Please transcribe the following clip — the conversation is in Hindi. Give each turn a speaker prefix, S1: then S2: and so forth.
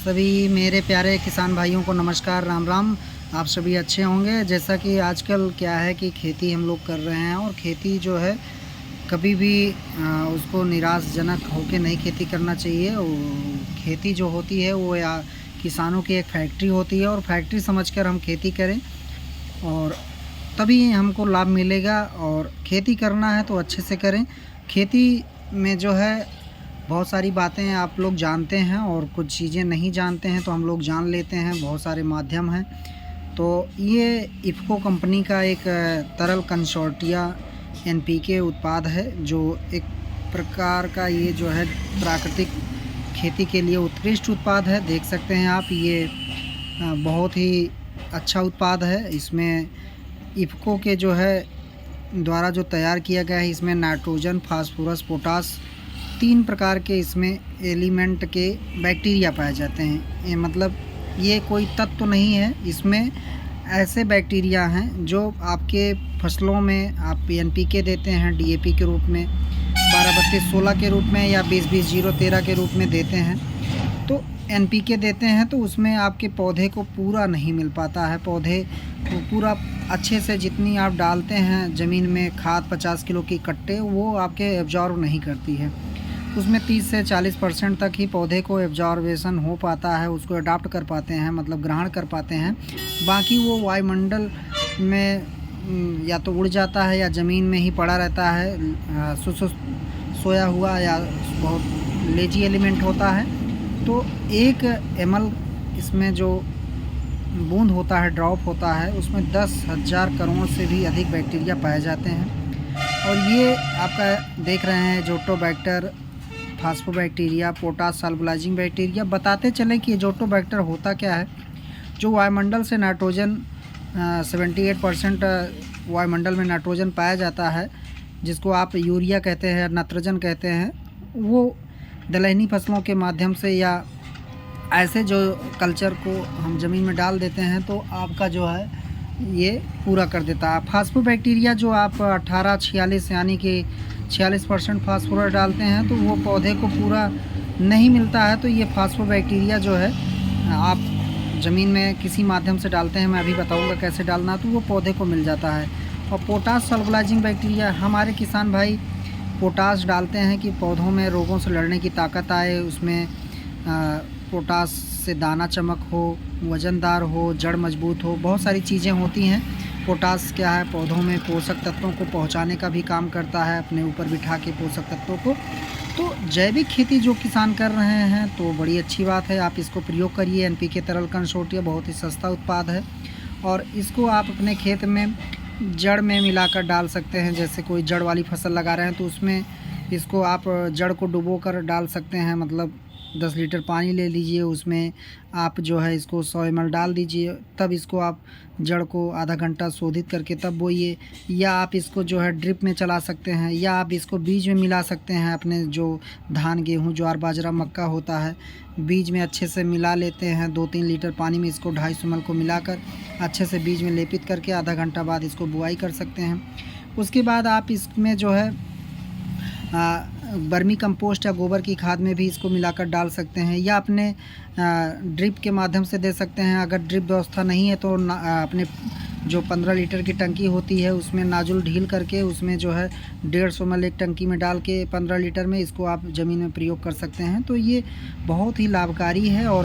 S1: सभी मेरे प्यारे किसान भाइयों को नमस्कार, राम राम। आप सभी अच्छे होंगे। जैसा कि आजकल क्या है कि खेती हम लोग कर रहे हैं और खेती जो है कभी भी उसको निराशजनक होके नहीं खेती करना चाहिए। खेती जो होती है वो या किसानों की एक फैक्ट्री होती है और फैक्ट्री समझकर हम खेती करें और तभी हमको लाभ मिलेगा। और खेती करना है तो अच्छे से करें। खेती में जो है बहुत सारी बातें आप लोग जानते हैं और कुछ चीज़ें नहीं जानते हैं तो हम लोग जान लेते हैं। बहुत सारे माध्यम हैं। तो ये इफ़को कंपनी का एक तरल कंसोर्टिया एनपीके उत्पाद है, जो एक प्रकार का ये जो है प्राकृतिक खेती के लिए उत्कृष्ट उत्पाद है। देख सकते हैं आप, ये बहुत ही अच्छा उत्पाद है। इसमें इफ़को के जो है द्वारा जो तैयार किया गया है, इसमें नाइट्रोजन, फास्फोरस, पोटास, 3 प्रकार के इसमें एलिमेंट के बैक्टीरिया पाए जाते हैं। ये मतलब ये कोई तत्व तो नहीं है, इसमें ऐसे बैक्टीरिया हैं जो आपके फसलों में आप एनपीके देते हैं डीएपी के रूप में, 12-32-16 के रूप में या 20-20-0-13 के रूप में देते हैं। तो एनपीके देते हैं तो उसमें आपके पौधे को पूरा नहीं मिल पाता है। पौधे को पूरा अच्छे से जितनी आप डालते हैं ज़मीन में खाद 50 किलो की कट्टे, वो आपके एब्जॉर्ब नहीं करती है। उसमें 30 से 40% तक ही पौधे को एब्जॉर्बेशन हो पाता है, उसको अडाप्ट कर पाते हैं, मतलब ग्रहण कर पाते हैं। बाकी वो वायुमंडल में या तो उड़ जाता है या ज़मीन में ही पड़ा रहता है, सोया हुआ, या बहुत लेजी एलिमेंट होता है। तो 1 ml इसमें जो बूंद होता है, ड्रॉप होता है, उसमें 10,000 करोड़ से भी अधिक बैक्टीरिया पाए जाते हैं। और ये आपका देख रहे हैं जोटोबैक्टर, फास्फोबैक्टीरिया, पोटास सॉल्युलाइजिंग बैक्टीरिया। बताते चलें कि जोटोबैक्टर होता क्या है। जो वायुमंडल से नाइट्रोजन 78% वायुमंडल में नाइट्रोजन पाया जाता है, जिसको आप यूरिया कहते हैं, नाइट्रोजन कहते हैं, वो दलहनी फसलों के माध्यम से या ऐसे जो कल्चर को हम ज़मीन में डाल देते हैं तो आपका जो है ये पूरा कर देता है। फास्फोबैक्टीरिया जो आप 18-46 यानी कि 46% फास्फोरस डालते हैं तो वो पौधे को पूरा नहीं मिलता है। तो ये फास्फोबैक्टीरिया जो है आप ज़मीन में किसी माध्यम से डालते हैं, मैं अभी बताऊंगा कैसे डालना, तो वो पौधे को मिल जाता है। और पोटास सॉल्युलाइजिंग बैक्टीरिया, हमारे किसान भाई पोटास डालते हैं कि पौधों में रोगों से लड़ने की ताकत आए। उसमें पोटास से दाना चमक हो, वज़नदार हो, जड़ मजबूत हो, बहुत सारी चीज़ें होती हैं। पोटास क्या है, पौधों में पोषक तत्वों को पहुंचाने का भी काम करता है, अपने ऊपर बिठा के पोषक तत्वों को। तो जैविक खेती जो किसान कर रहे हैं तो बड़ी अच्छी बात है, आप इसको प्रयोग करिए। एनपीके तरल कंसोर्टिया बहुत ही सस्ता उत्पाद है और इसको आप अपने खेत में जड़ में मिलाकर डाल सकते हैं। जैसे कोई जड़ वाली फसल लगा रहे हैं तो उसमें इसको आप जड़ को डुबो कर डाल सकते हैं। मतलब 10 लीटर पानी ले लीजिए, उसमें आप जो है इसको 100 ml डाल दीजिए, तब इसको आप जड़ को आधा घंटा शोधित करके तब बोइए। या आप इसको जो है ड्रिप में चला सकते हैं, या आप इसको बीज में मिला सकते हैं। अपने जो धान, गेहूँ, ज्वार, बाजरा, मक्का होता है, बीज में अच्छे से मिला लेते हैं। 2-3 लीटर पानी में इसको 250 ml को मिलाकर अच्छे से बीज में लेपित करके आधा घंटा बाद इसको बुआई कर सकते हैं। उसके बाद आप इसमें जो है वर्मी कंपोस्ट या गोबर की खाद में भी इसको मिलाकर डाल सकते हैं, या अपने ड्रिप के माध्यम से दे सकते हैं। अगर ड्रिप व्यवस्था नहीं है तो अपने जो 15 लीटर की टंकी होती है उसमें नाजुल ढील करके उसमें जो है 150 ml एक टंकी में डाल के 15 लीटर में इसको आप ज़मीन में प्रयोग कर सकते हैं। तो ये बहुत ही लाभकारी है और